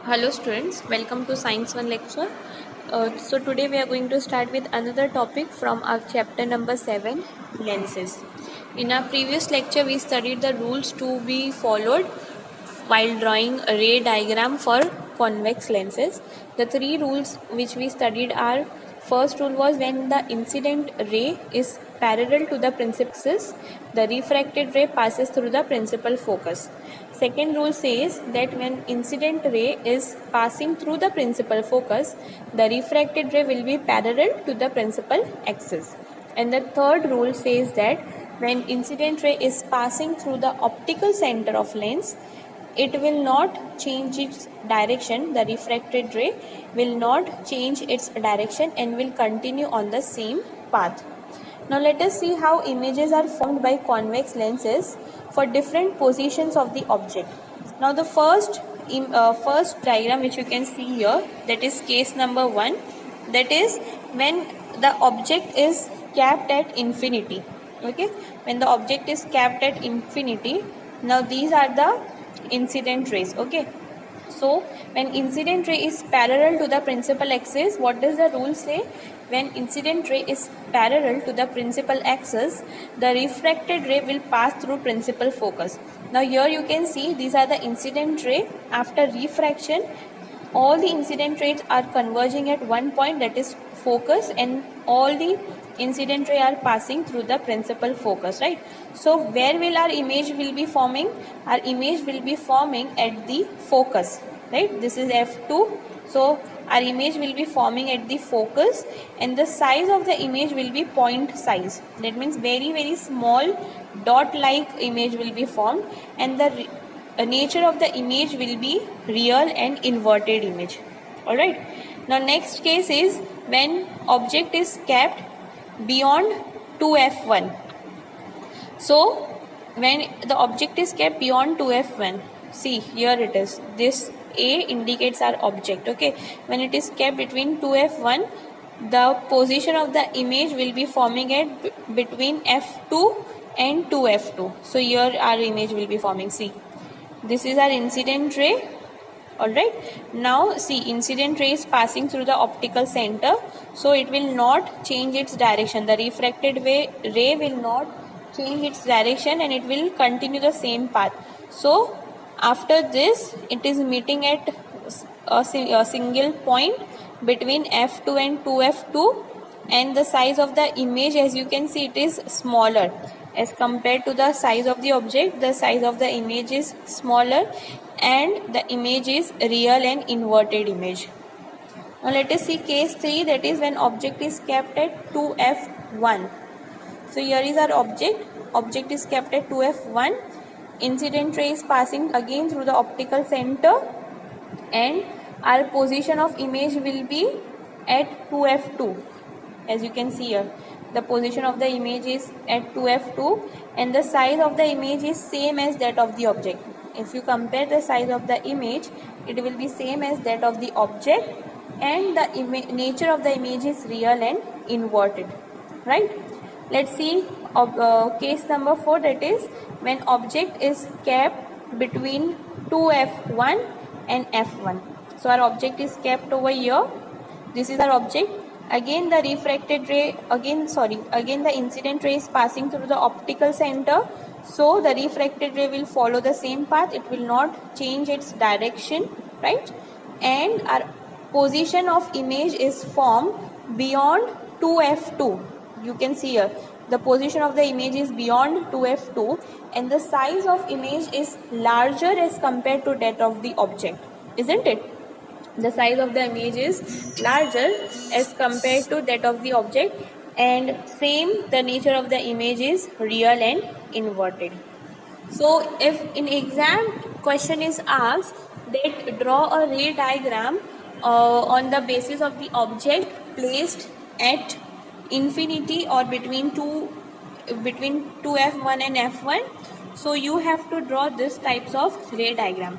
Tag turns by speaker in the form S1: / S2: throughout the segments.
S1: Hello students, welcome to Science 1 lecture. So today we are going to start with another topic from our chapter number 7, lenses. In our previous lecture we studied the rules to be followed while drawing a ray diagram for convex lenses. The three rules which we studied are: first rule was when the incident ray is parallel to the principal axis, the refracted ray passes through the principal focus. Second rule says that when incident ray is passing through the principal focus, the refracted ray will be parallel to the principal axis. And the third rule says that when incident ray is passing through the optical center of lens, it will not change its direction. The refracted ray will not change its direction and will continue on the same path. Now let us see how images are formed by convex lenses for different positions of the object. Now the first diagram which you can see here, that is case number 1, that is when the object is capped at infinity. Okay, when the object is capped at infinity, now these are the incident rays. Okay, so when incident ray is parallel to the principal axis, what does the rule say? When incident ray is parallel to the principal axis, the refracted ray will pass through principal focus. Now here you can see these are the incident ray. After refraction, all the incident rays are converging at one point, that is focus, and all the incident ray are passing through the principal focus, right? So where will our image will be forming? Our image will be forming at the focus, right? This is f2. So our image will be forming at the focus, and the size of the image will be point size. That means very small dot like image will be formed, and the nature of the image will be real and inverted image. Alright. Now next case is when object is kept beyond 2f1. So when the object is kept beyond 2f1, see here it is, this A indicates our object. Okay, when it is kept between 2f1, the position of the image will be forming at between f2 and 2f2. So here our image will be forming. See, this is our incident ray. Alright, now see, incident ray is passing through the optical center, so it will not change its direction. The refracted ray will not change its direction and it will continue the same path. So after this, it is meeting at a single point between f2 and 2f2, and the size of the image, as you can see, it is smaller as compared to the size of the object. The size of the image is smaller and the image is real and inverted image. Now let us see case 3, that is when object is kept at 2f1. So here is our object is kept at 2f1, incident ray is passing again through the optical center, and our position of image will be at 2f2. As you can see here, the position of the image is at 2f2 and the size of the image is same as that of the object. If you compare the size of the image, it will be same as that of the object, and the nature of the image is real and inverted, right? Let's see case number 4, that is when object is kept between 2f1 and f1. So our object is kept over here. This is our object. Again the refracted ray, again the incident ray is passing through the optical center. So the refracted ray will follow the same path. It will not change its direction, right? And our position of image is formed beyond 2f2. You can see here, the position of the image is beyond 2f2 and the size of image is larger as compared to that of the object, isn't it? The size of the image is larger as compared to that of the object, and same, the nature of the image is real and inverted. So if in exam question is asked that draw a ray diagram on the basis of the object placed at infinity or between 2f1 and f1, so you have to draw this types of ray diagram.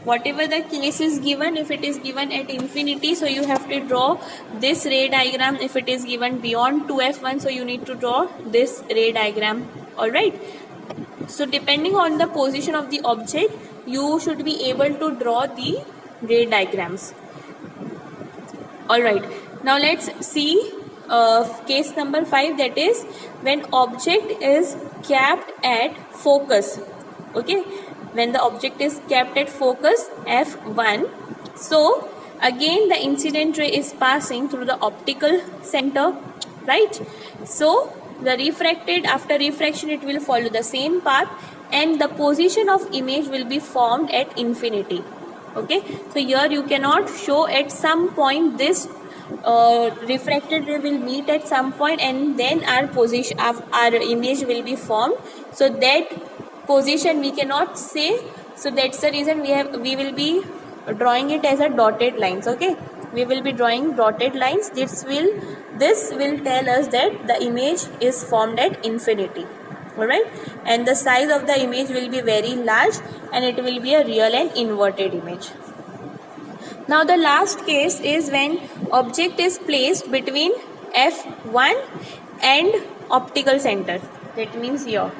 S1: Whatever the case is given, if it is given at infinity, so you have to draw this ray diagram. If it is given beyond 2f1, so you need to draw this ray diagram. Alright, so depending on the position of the object, you should be able to draw the ray diagrams. Alright, now let's see case number 5, that is when object is kept at focus. Okay, when the object is kept at focus F1, so again the incident ray is passing through the optical center, right? So the refracted, after refraction it will follow the same path and the position of image will be formed at infinity. Okay, so here you cannot show at some point this refracted ray will meet at some point and then our position of our image will be formed. So that position we cannot say, so that's the reason we will be drawing it as a dotted lines. Okay, we will be drawing dotted lines. This will tell us that the image is formed at infinity. Alright, and the size of the image will be very large and it will be a real and inverted image. Now the last case is when object is placed between F1 and optical center. That means here,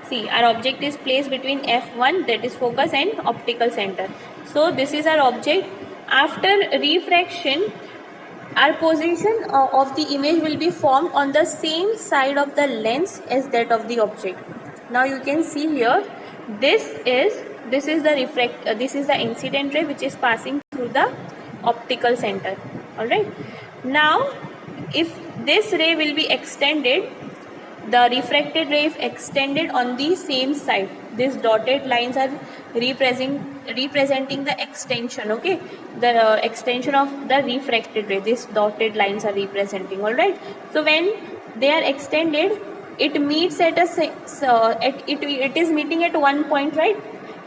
S1: see, our object is placed between F1, that is focus, and optical center. So this is our object. After refraction, our position of the image will be formed on the same side of the lens as that of the object. Now you can see here, this is the incident ray which is passing through the optical center. Alright, now if this ray will be extended, the refracted ray is extended on the same side. These dotted lines are representing the extension. Okay, the extension of the refracted ray. These dotted lines are representing. All right. So when they are extended, it meets at it is meeting at one point, right?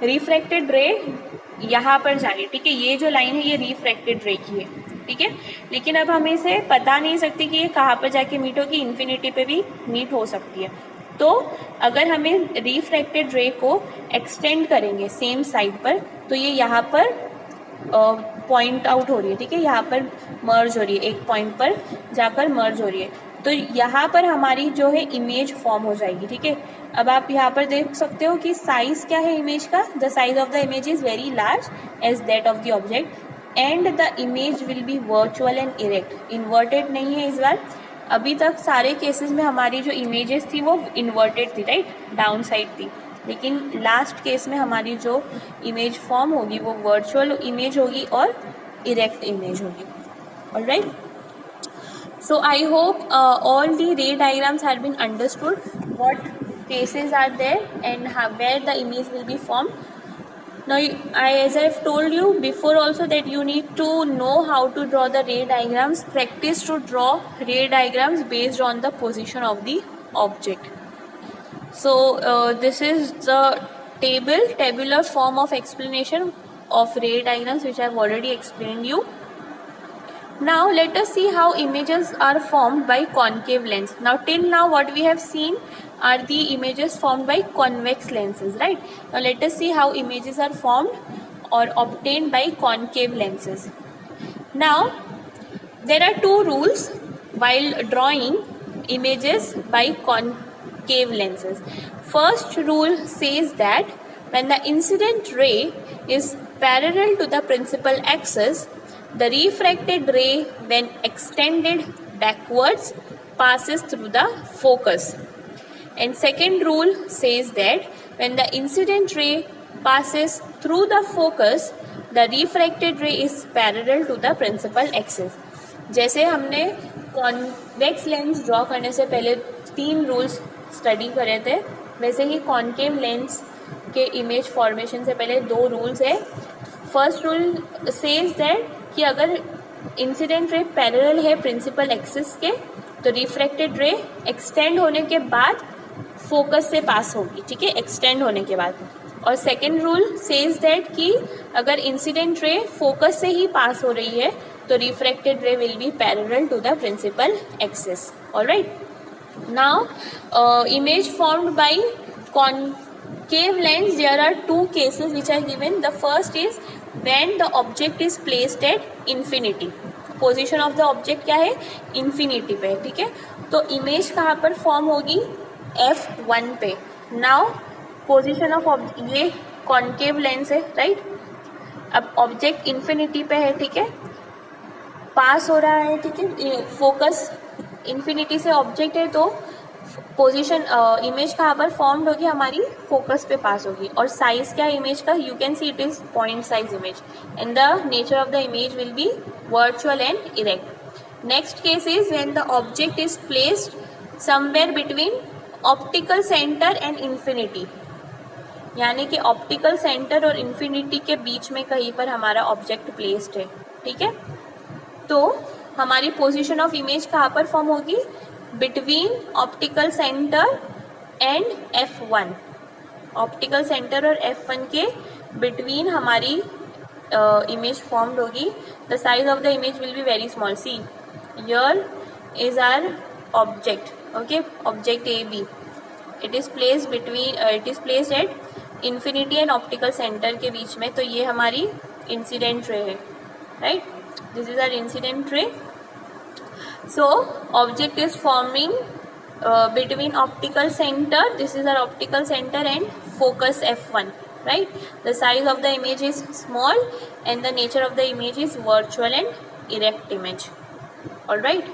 S1: Refracted ray यहाँ पर जा रही है, ठीक है. ये जो line है ये रिफ्रैक्टेड रे की है, ठीक है. लेकिन अब हम इसे बता नहीं सकते कि ये कहाँ पर जाके मीट होगी. इन्फिनिटी पे भी मीट हो सकती है. तो अगर हमें रिफ्रैक्टेड रे को एक्सटेंड करेंगे सेम साइड पर, तो ये यहाँ पर पॉइंट आउट हो रही है, ठीक है. यहाँ पर मर्ज हो रही है, एक पॉइंट पर जाकर मर्ज हो रही है. तो यहाँ पर हमारी जो है इमेज फॉर्म हो जाएगी, ठीक है. अब आप यहाँ पर देख सकते हो कि साइज क्या है इमेज का. The size of the image is very large as that of the object and the image will be virtual and erect. Inverted नहीं है इस बार. अभी तक सारे केसेस में हमारी जो इमेजेस थी वो इन्वर्टेड थी, राइट, डाउन साइड थी. लेकिन लास्ट केस में हमारी जो इमेज फॉर्म होगी वो वर्चुअल इमेज होगी और इरेक्ट इमेज होगी. Alright, so I hope all the ray diagrams have been understood, what cases are there and where the image will be formed. Now as I have told you before also that you need to know how to draw the ray diagrams. Practice to draw ray diagrams based on the position of the object. So this is the tabular form of explanation of ray diagrams which I have already explained you. Now let us see how images are formed by concave lens. Now till now what we have seen are the images formed by convex lenses, right? Now let us see how images are formed or obtained by concave lenses. Now there are two rules while drawing images by concave lenses. First rule says that when the incident ray is parallel to the principal axis, the refracted ray, when extended backwards, passes through the focus. And second rule says that when the incident ray passes through the focus, the refracted ray is parallel to the principal axis. जैसे हमने convex lens draw करने से पहले 3 rules study करे थे, वैसे ही concave lens के image formation से पहले 2 रूल्स है. फर्स्ट रूल सेज दैट कि अगर इंसिडेंट रे पैरेलल है प्रिंसिपल एक्सिस के, तो रिफ्रैक्टेड रे एक्सटेंड होने के बाद फोकस से पास होगी, ठीक है, एक्सटेंड होने के बाद. और सेकेंड रूल सेज दैट कि अगर इंसिडेंट रे फोकस से ही पास हो रही है तो refracted ray will be parallel to the principal axis. Alright, now image formed by concave lens, there are 2 cases which are given. The first is when the object is placed at infinity. Position of the object क्या है, infinity पे, ठीक है. तो image कहाँ पर form होगी, F1 पे. नाउ पोजिशन ऑफ ये कॉन्केव लेंस है, राइट. अब ऑब्जेक्ट इन्फिनिटी पे है, ठीक है, पास हो रहा है, ठीक है, फोकस इन्फिनिटी से ऑब्जेक्ट है, तो पोजीशन इमेज कहाँ पर फॉर्म्ड होगी, हमारी फोकस पे पास होगी. और साइज क्या है इमेज का, you can see it is point size image and the nature of the image will be virtual and erect. Next case is when the object is placed somewhere between optical centre and infinity, यानी कि optical centre और infinity के बीच में कहीं पर हमारा object placed है, ठीक है. तो हमारी पोजीशन ऑफ इमेज कहाँ पर फॉर्म होगी, between optical centre and F1. Optical centre और F1 के बिटवीन हमारी इमेज फॉर्म्ड होगी. The size of the image will be very small. See here is our object, okay, object AB. It is placed at infinity and optical centre के बीच में. तो ये हमारी इंसिडेंट रे है, right. This is our incident ray. So object is forming between optical center, this is our optical center, and focus F1, right. The size of the image is small and the nature of the image is virtual and erect image. All right.